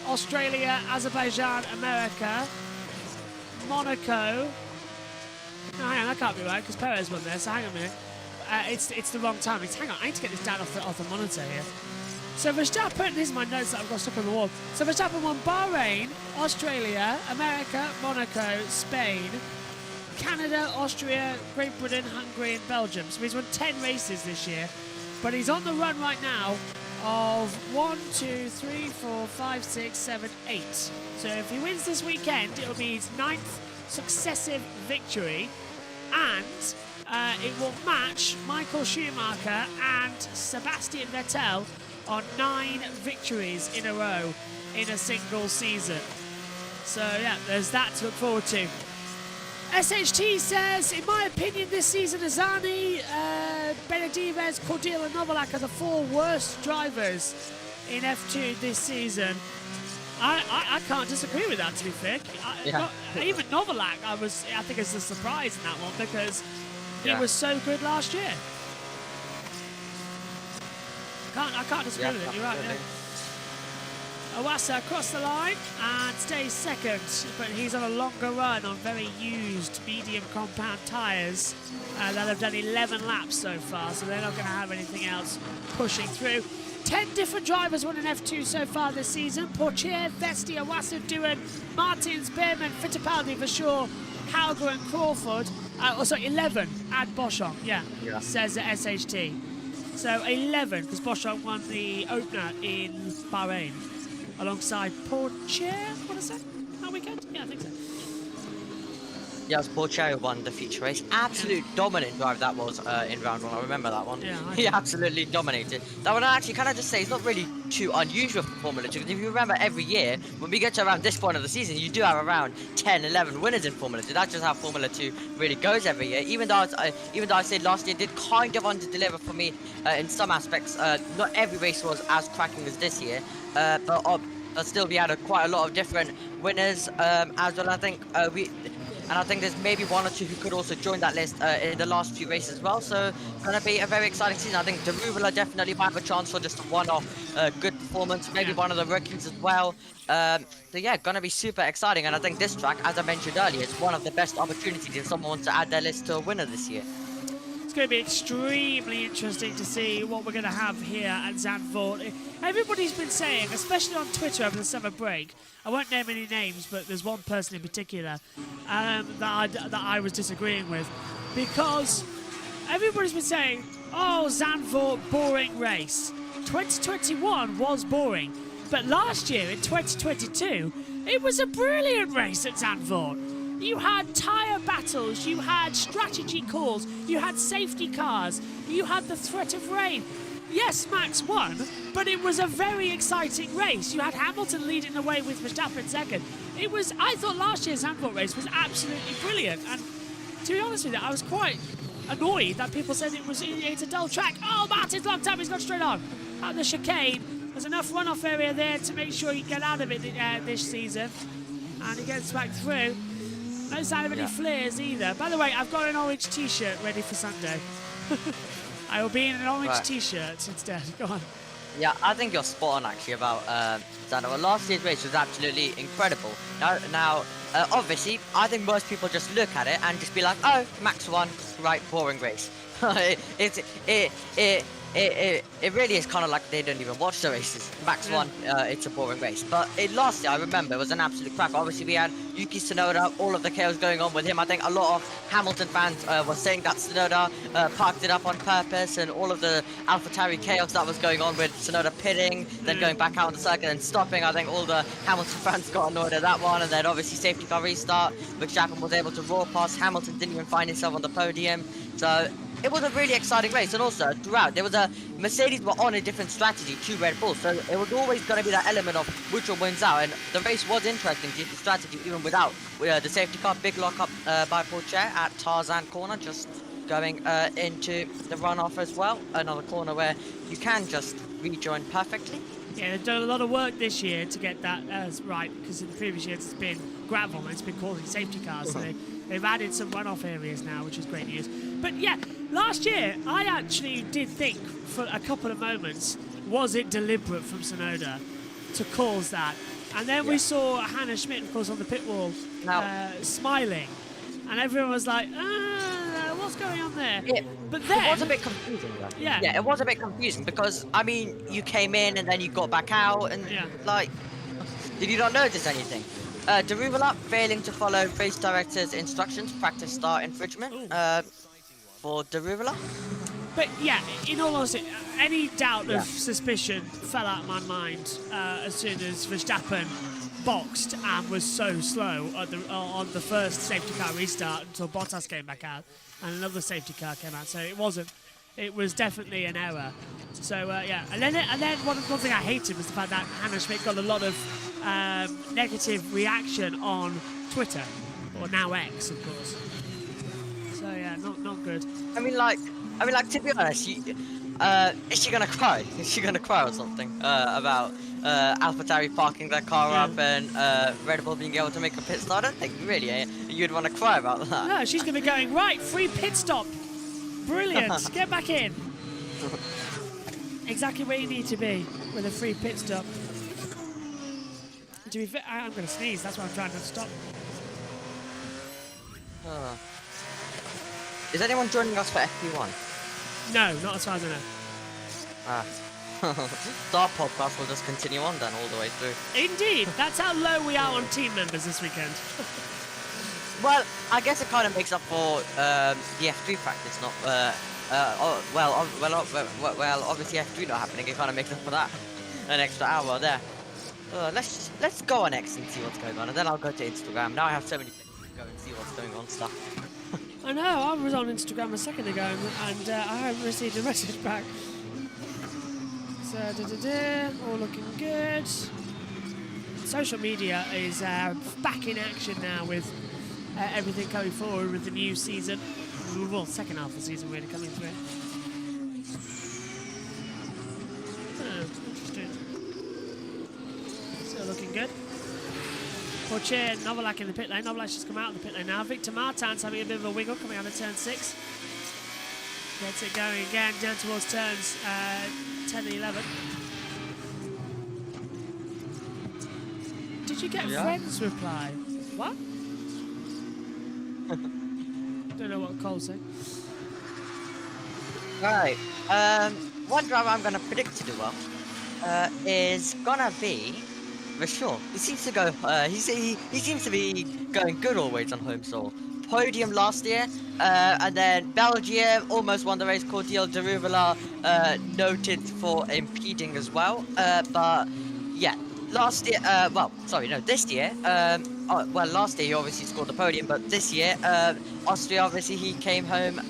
Australia, Azerbaijan, America, Monaco. No, hang on, that can't be right because Perez won there. So hang on a minute. It's the wrong time. Hang on, I need to get this down off the monitor here. So Verstappen, these are my notes that I've got stuck on the wall. So Verstappen won Bahrain, Australia, America, Monaco, Spain, Canada, Austria, Great Britain, Hungary and Belgium. So he's won 10 races this year. But he's on the run right now of 1, 2, 3, 4, 5, 6, 7, 8. So if he wins this weekend, it'll be his 9th successive victory. And it will match Michael Schumacher and Sebastian Vettel on 9 victories in a row in a single season. So yeah, there's that to look forward to. SHT says, in my opinion, this season Azani, Benedives, Cordeal and Novalak are the 4 worst drivers in F2 this season. I can't disagree with that, to be fair. Even Novalak, I think it's a surprise in that one because he was so good last year. I can't disagree with it. You're right. Yeah. Awasa across the line and stays second, but he's on a longer run on very used medium compound tyres that have done 11 laps so far, so they're not going to have anything else pushing through. 10 different drivers won in F2 so far this season. Portier, Vesti, Awasa, Doohan, Martins, Behrman, Fittipaldi, Vershaw, Hauger and Crawford. 11. Add Boschong, says the SHT. So 11, because Boschong won the opener in Bahrain alongside Portier, what is that? That weekend? Yeah, I think so. Yeah, it was Portier who won the feature race. Absolute dominant drive that was in round 1. I remember that one. Yeah, he absolutely dominated. That one, actually, can I just say, it's not really too unusual for Formula 2, because if you remember every year, when we get to around this point of the season, you do have around 10, 11 winners in Formula 2. That's just how Formula 2 really goes every year. Even though I said last year did kind of under-deliver for me in some aspects. Not every race was as cracking as this year, but still we had quite a lot of different winners as well. I think there's maybe 1 or 2 who could also join that list in the last few races as well. So it's going to be a very exciting season. I think Daruvula definitely might have a chance for just a one-off good performance. Maybe one of the rookies as well. So yeah, going to be super exciting. And I think this track, as I mentioned earlier, is one of the best opportunities if someone wants to add their list to a winner this year. It's going to be extremely interesting to see what we're going to have here at Zandvoort. Everybody's been saying, especially on Twitter over the summer break, I won't name any names, but there's one person in particular that I was disagreeing with, because everybody's been saying, oh, Zandvoort, boring race. 2021 was boring, but last year in 2022, it was a brilliant race at Zandvoort. You had tyre battles, you had strategy calls, you had safety cars, you had the threat of rain. Yes, Max won, but it was a very exciting race. You had Hamilton leading the way with Verstappen second. I thought last year's Zandvoort race was absolutely brilliant. And to be honest with you, I was quite annoyed that people said it's a dull track. Oh, Martin's locked up, he's gone straight on. At the chicane, there's enough runoff area there to make sure you get out of it this season. And he gets back through. No sign of any flares either. By the way, I've got an orange t-shirt ready for Sunday. I will be in an orange t-shirt instead. Go on. Yeah, I think you're spot on actually about Zandvoort. Last year's race was absolutely incredible. Now, obviously, I think most people just look at it and just be like, oh, Max won, right, boring race. It really is kind of like they don't even watch the races. Max won, it's a boring race. But last year, I remember, it was an absolute crack. Obviously, we had Yuki Tsunoda, all of the chaos going on with him. I think a lot of Hamilton fans were saying that Tsunoda parked it up on purpose, and all of the AlphaTauri chaos that was going on with Tsunoda pitting, then going back out on the circuit and stopping. I think all the Hamilton fans got annoyed at that one, and then obviously safety car restart. Verstappen was able to roar past. Hamilton didn't even find himself on the podium. So it was a really exciting race, and also throughout there was a Mercedes were on a different strategy to Red Bull, so it was always going to be that element of which one wins out, and the race was interesting due to strategy even without the safety car. Big lock up by Porsche at Tarzan corner, just going into the runoff as well. Another corner where you can just rejoin perfectly. Yeah, they've done a lot of work this year to get that right, because in the previous years it's been gravel and it's been causing safety cars, so they've added some runoff areas now, which is great news. But yeah, last year I actually did think for a couple of moments, was it deliberate from Tsunoda to cause that? And then we saw Hannah Schmidt, of course, on the pit wall smiling, and everyone was like, what's going on there? Yeah, but then it was a bit confusing though. Yeah. Yeah, it was a bit confusing because, I mean, you came in and then you got back out and, like, did you not notice anything? Daruvalla failing to follow race director's instructions, practice start infringement for Daruvalla. But yeah, in all honesty, any doubt of suspicion fell out of my mind as soon as Verstappen boxed and was so slow on the first safety car restart until Bottas came back out and another safety car came out. So it was definitely an error. So yeah, and then one thing I hated was the fact that Hannah Schmidt got a lot of negative reaction on Twitter, or now X, of course. So yeah, not good. I mean, like to be honest, is she gonna cry? Is she gonna cry or something about AlphaTauri parking their car up and Red Bull being able to make a pit stop? I don't think really you'd want to cry about that. No, she's gonna be going, right, free pit stop. Brilliant, get back in. Exactly where you need to be with a free pit stop. To be fair, I'm gonna sneeze. That's why I'm trying to stop. Is anyone joining us for FP1? No, not as far as I know. So our podcast will just continue on then all the way through. Indeed, that's how low we are on team members this weekend. Well, I guess it kind of makes up for the F3 practice, not well, obviously F3 not happening. It kind of makes up for that, an extra hour there. Let's go on X and see what's going on, and then I'll go to Instagram. Now I have so many places to go and see what's going on stuff. I know, I was on Instagram a second ago and I haven't received a message back. So, all looking good. Social media is back in action now with everything coming forward with the new season. Well, second half of the season really coming through. Interesting. Still looking good. Porsche, Novalak in the pit lane. Novalak's just come out of the pit lane now. Victor Martin's having a bit of a wiggle coming out of turn 6. Gets it going again down towards turns 10 and 11. Did you get friends reply? What? Don't know what Cole's saying. Right. One driver I'm going to predict to do well is gonna be Rashul. He seems to go. He seems to be going good always on home soil. Podium last year, and then Belgium almost won the race. Cordial Daruvalla noted for impeding as well. But yeah, last year. This year. Last year he obviously scored the podium, but this year, Austria obviously he came home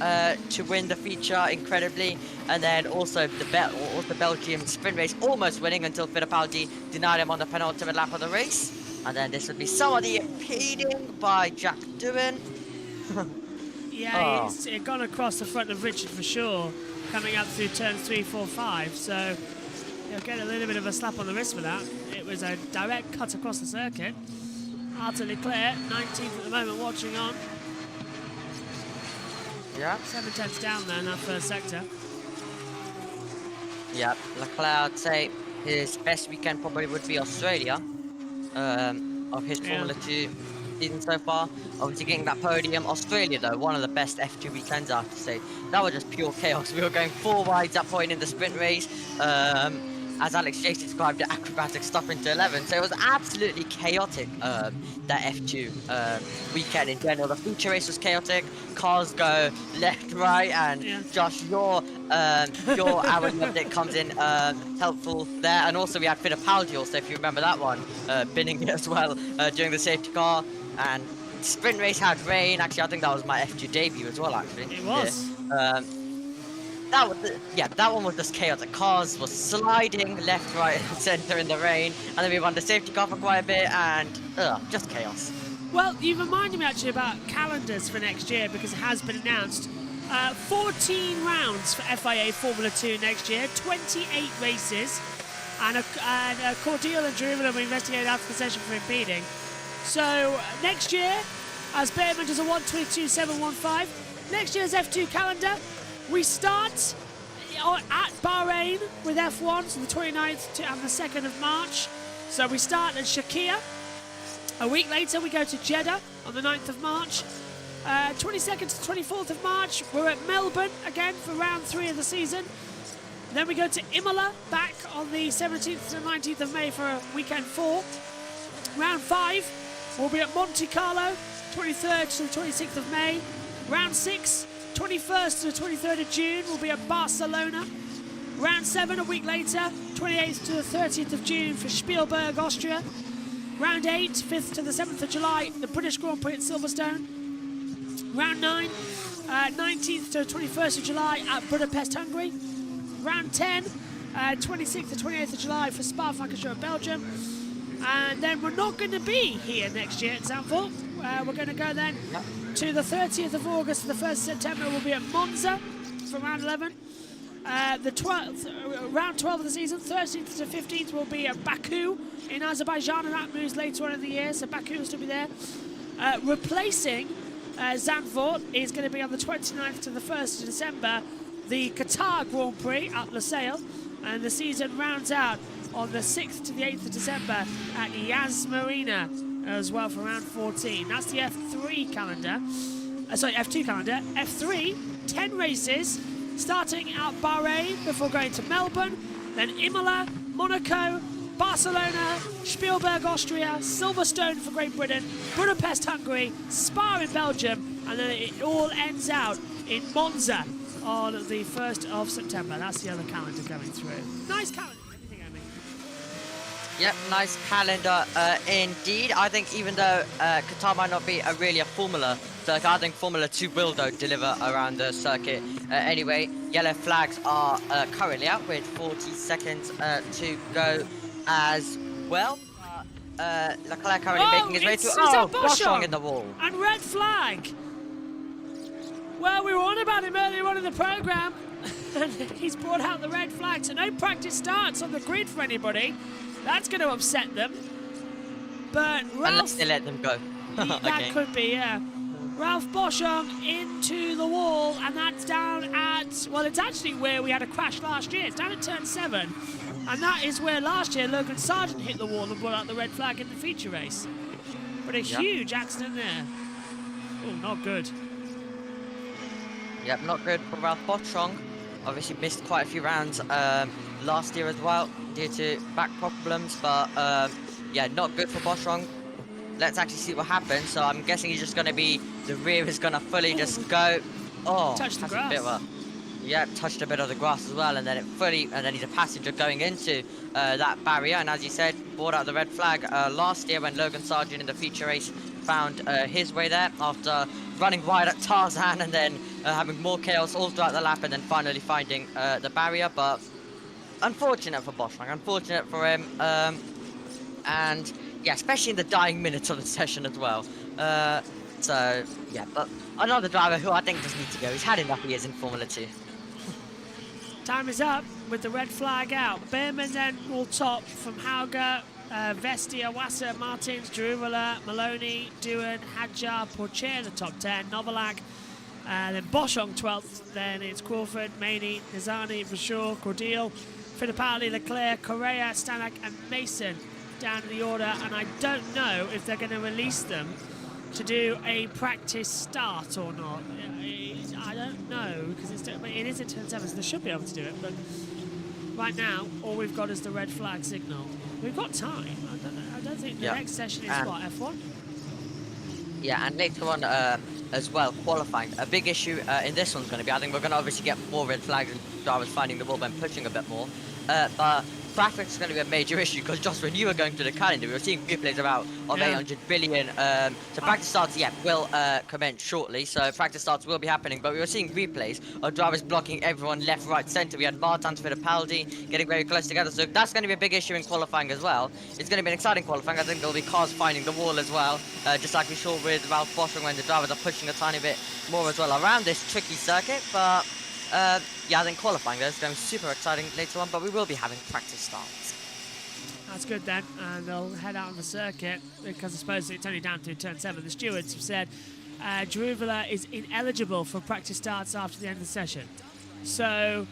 to win the feature incredibly, and then also the Belgium sprint race almost winning until Fittipaldi denied him on the penultimate lap of the race, and then this would be some of the impeding by Jack Doohan. Yeah, he's gone across the front of Richard for sure, coming up through turns 3, 4, 5. So he'll get a little bit of a slap on the wrist for that. It was a direct cut across the circuit. Arthur Leclerc, 19th at the moment, watching on. Yeah. 7 tenths down there in that first sector. Yeah, Leclerc, I'd say his best weekend probably would be Australia of his Formula 2 season so far. Obviously getting that podium. Australia though, one of the best F2 weekends I have to say. That was just pure chaos. We were going 4 wides at that point in the sprint race. As Alex Chase described it, acrobatic stuff into 11. So it was absolutely chaotic, that F2 weekend in general. The feature race was chaotic. Cars go left, right, and Josh, your hourly update comes in helpful there. And also we had Fittipaldi also, if you remember that one, binning it as well during the safety car. And sprint race had rain. Actually, I think that was my F2 debut as well, actually. It was. Yeah. that one was just chaotic. Cars were sliding left, right, and centre in the rain, and then we won the safety car for quite a bit, and just chaos. Well, you reminded me actually about calendars for next year because it has been announced. 14 rounds for FIA Formula 2 next year, 28 races, and Cordial and Jerusalem will be investigated after the session for impeding. So next year, as Behrman does a 1:22.715, next year's F2 calendar, we start at Bahrain with F1, so the 29th and the 2nd of March. So we start at Shakir. A week later, we go to Jeddah on the 9th of March. 22nd to 24th of March, we're at Melbourne again for round 3 of the season. Then we go to Imola, back on the 17th to 19th of May for weekend 4. Round 5, we'll be at Monte Carlo, 23rd to the 26th of May. Round 6, 21st to the 23rd of June, we'll be at Barcelona. Round 7, a week later, 28th to the 30th of June for Spielberg, Austria. Round 8, 5th to the 7th of July, the British Grand Prix at Silverstone. Round 9, 19th to 21st of July at Budapest, Hungary. Round 10, 26th to 28th of July for Spa-Francorchamps, Belgium. And then we're not going to be here next year at Zandvoort. We're going to go then to the 30th of August to the 1st of September. We'll be at Monza for round 11. The 12th, round 12 of the season, 13th to 15th, will be at Baku in Azerbaijan, and that moves later on in the year, so Baku will still be there. Replacing Zandvoort is going to be on the 29th to the 1st of December, the Qatar Grand Prix at Losail, and the season rounds out on the 6th to the 8th of December at Yas Marina as well for round 14. That's the F3 calendar. F2 calendar. F3, 10 races, starting at Bahrain before going to Melbourne, then Imola, Monaco, Barcelona, Spielberg, Austria, Silverstone for Great Britain, Budapest, Hungary, Spa in Belgium, and then it all ends out in Monza on the 1st of September. That's the other calendar going through. Nice calendar. What do you think, Amy? Yep, nice calendar indeed. I think even though Qatar might not be really a Formula circuit, I think Formula 2 will though deliver around the circuit. Anyway, yellow flags are currently out with 40 seconds to go as well. Leclerc currently making his way to Boschung in the wall. And red flag. Well, we were on about him earlier on in the programme, and he's brought out the red flag, so no practice starts on the grid for anybody. That's going to upset them. But Ralph... Unless they let them go. That could be, yeah. Ralph Boschung into the wall, and that's down at... Well, it's actually where we had a crash last year. It's down at turn 7. And that is where last year Logan Sargent hit the wall and brought out the red flag in the feature race. But a huge accident there. Oh, not good. Yep, not good for Ralph Boschung. Obviously missed quite a few rounds last year as well due to back problems, but yeah, not good for Boschung. Let's actually see what happens. So I'm guessing he's just going to be, the rear is going to fully just go. Oh, touched the grass. Yeah, touched a bit of the grass as well, and then and then he's a passenger going into that barrier. And as you said, brought out the red flag last year when Logan Sargent in the feature race found his way there after running wide at Tarzan and then having more chaos all throughout the lap and then finally finding the barrier. But unfortunate for Boschung, unfortunate for him. And yeah, especially in the dying minutes of the session as well. So yeah, but another driver who I think does need to go. He's had enough years in Formula 2. Time is up with the red flag out. Behrman then will top from Hauger, Vestia, Wasser, Martins, Jarula, Maloney, Doohan, Hadjar, Porcher, the top 10, Novalak, then Boschung 12th, then it's Crawford, Maney, Nizani, Vachour, Cordial, Fittipaldi, Leclerc, Correa, Stanek and Mason down in the order, and I don't know if they're going to release them to do a practice start or not. I don't know, because it is in turn 7, so they should be able to do it, but right now, all we've got is the red flag signal. We've got time. I don't think the next session is what, F1? Yeah, and later on as well, qualifying. A big issue in this one's going to be, I think we're going to obviously get more red flags and drivers finding the wall when pushing a bit more. But traffic is going to be a major issue because just when you were going to the calendar, we were seeing replays of 800 billion. So practice starts, will commence shortly. So practice starts will be happening, but we were seeing replays of drivers blocking everyone left, right, centre. We had Martin Fittipaldi getting very close together. So that's going to be a big issue in qualifying as well. It's going to be an exciting qualifying. I think there'll be cars finding the wall as well, just like we saw with Ralph Boschung when the drivers are pushing a tiny bit more as well around this tricky circuit. But yeah, I think qualifying there is going to be super exciting later on, but we will be having practice starts. That's good then, and they'll head out on the circuit because I suppose it's only down to turn 7. The stewards have said Daruvula is ineligible for practice starts after the end of the session. So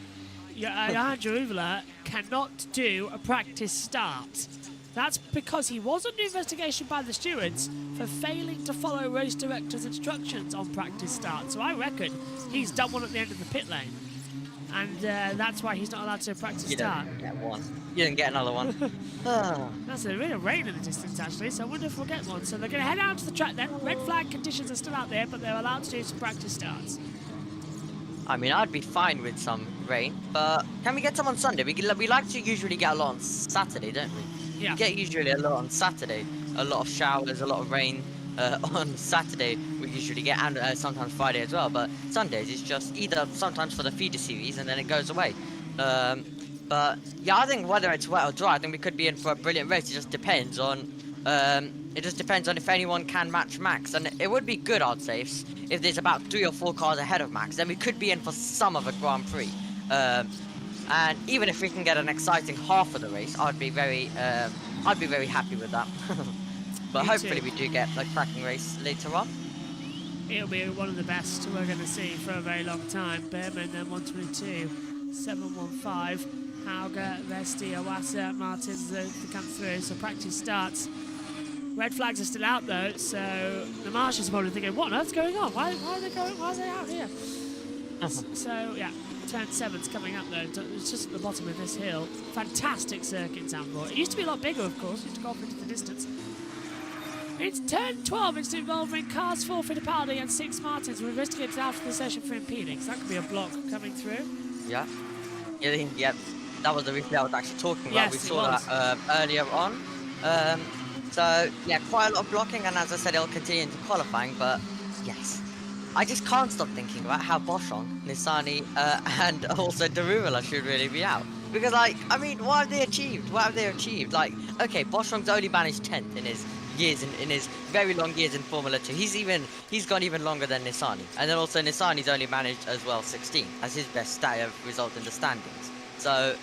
Johan Daruvula cannot do a practice start. That's because he was under investigation by the stewards for failing to follow race director's instructions on practice start. So I reckon he's done one at the end of the pit lane. And that's why he's not allowed to practice start. You didn't get one. You didn't get another one. That's a bit of rain in the distance, actually, so I wonder if we'll get one. So they're going to head out to the track then. Red flag conditions are still out there, but they're allowed to do some practice starts. I mean, I'd be fine with some rain, but can we get some on Sunday? We like to usually get a lot on Saturday, don't we? Yeah. We get usually a lot on Saturday. A lot of showers, a lot of rain on Saturday. We usually get, and sometimes Friday as well. But Sundays it's just either sometimes for the feeder series and then it goes away. But yeah, I think whether it's wet or dry, I think we could be in for a brilliant race. It just depends on if anyone can match Max, and it would be good, I'd say, if there's about 3 or 4 cars ahead of Max, then we could be in for some of a Grand Prix. And even if we can get an exciting half of the race, I'd be very happy with that. But Me hopefully too. we do get a cracking race later on. It'll be one of the best we're going to see for a very long time. Behrman, 122, 715, Hauger, Vesti, Awasa, Martins to come through. So practice starts. Red flags are still out though, so the marshals are probably thinking, what on earth's going on? Why are they going? Why are they out here? So yeah, turn 7's coming up though. It's just at the bottom of this hill. Fantastic circuit in Zandvoort. It used to be a lot bigger, of course. It used to go off into the distance. It's turn 12. It's involving cars 4 Fittipaldi and 6 Martins. We're investigating after the session for impeding. So that could be a block coming through. Yeah. Yeah, that was the replay I was actually talking about. Yes, We it saw was. that earlier on. So yeah, quite a lot of blocking, and as I said, it'll continue into qualifying. But yes, I just can't stop thinking about how Boschung, Nissany, and also Daruvula should really be out. Because like, I mean, what have they achieved? Like, okay, Boschung's only managed 10th in his years in his very long years in Formula 2. He's gone even longer than Nissany, and then also Nissany's only managed as well 16 as his best stat of result in the standings. So,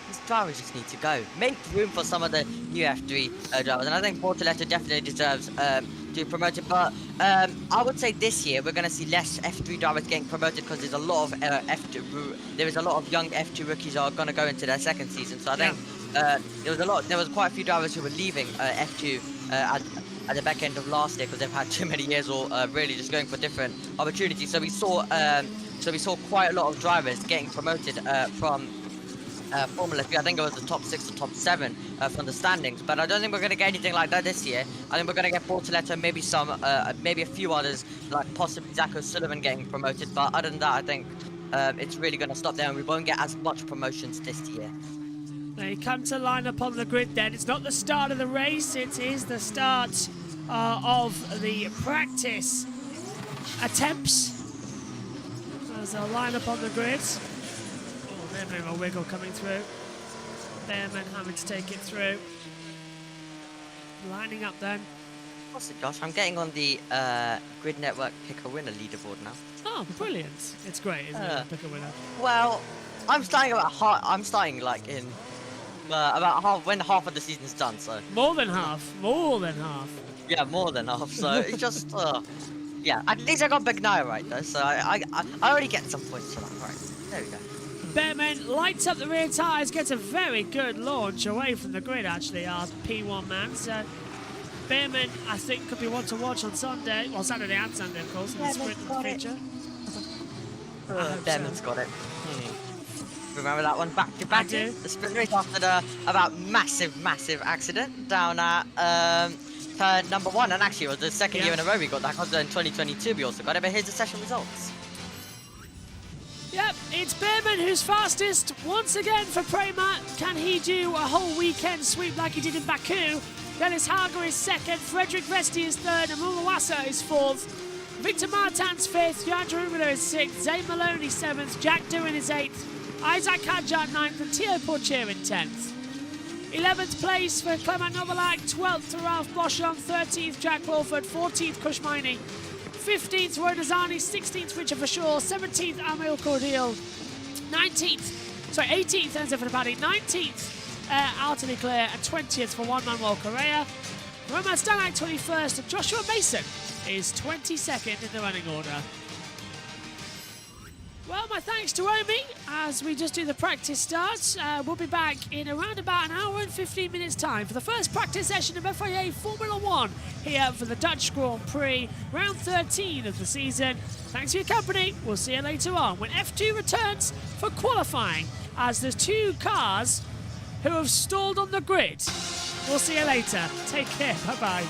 these drivers just need to go. Make room for some of the new F3 drivers, and I think Bortoleto definitely deserves to be promoted. But I would say this year we're going to see less F3 drivers getting promoted because there's a lot of there is a lot of young F2 rookies who are going to go into their second season. So I think there was quite a few drivers who were leaving F2 at the back end of last year because they've had too many years or really just going for different opportunities. So we saw quite a lot of drivers getting promoted from Formula 3. I think it was the top 6 or top 7 from the standings, but I don't think we're going to get anything like that this year. I think we're going to get Bortoleto, maybe a few others, like possibly Zach O'Sullivan getting promoted, but other than that, I think it's really going to stop there and we won't get as much promotions this year. They come to line up on the grid then. It's not the start of the race, it is the start of the practice attempts. There's a line up on the grid. Oh, there's a bit of a wiggle coming through. Behrman having to take it through. Lining up then. What's it, Josh? I'm getting on the Grid Network Pick a Winner leaderboard now. Oh, brilliant. It's great, isn't it? Pick a winner. Well, I'm starting like in about half when half of the season's done. So More than half. yeah, more than half. So it's just yeah. At least I got Bagnaia right though, so I already get some points for that. Right, there we go. Behrman lights up the rear tyres, gets a very good launch away from the grid, actually, our P1 man. So Behrman, I think, could be one to watch on Sunday. Well, Saturday and Sunday, of course, in the sprint feature. Behrman's got it. Remember that one back to back? I do. The sprint race after the about massive accident down at turn number 1, and actually it was the second year in a row we got that. Because in 2022 we also got it, but here's the session results. Yep, It's Behrman who's fastest once again for Prema. Can he do a whole weekend sweep like he did in Baku? Dennis Hager is second, Frederick Vesti is third, and Mumawasa is fourth. Victor Martin's fifth, Joandro Rumula is sixth, Zayn Maloney seventh, Jack Doohan is eighth, Isaac Hadjar ninth, and Theo Porcher in 10th. 11th place for Clement Novalak, 12th to Ralph Boschung, 13th Jack Crawford, 14th Kushmaini, 15th Rodazani, 16th Richard Verschoor, 17th Amil Cordial, 18th Enzo Fittipaldi, 19th Alton Leclerc, and 20th for Juan Manuel Correa. Roman Stanek 21st, and Joshua Mason is 22nd in the running order. Well, my thanks to Omi as we just do the practice starts. We'll be back in around about an hour and 15 minutes time for the first practice session of FIA Formula 1 here for the Dutch Grand Prix, round 13 of the season. Thanks for your company. We'll see you later on when F2 returns for qualifying, as there's two cars who have stalled on the grid. We'll see you later. Take care. Bye-bye.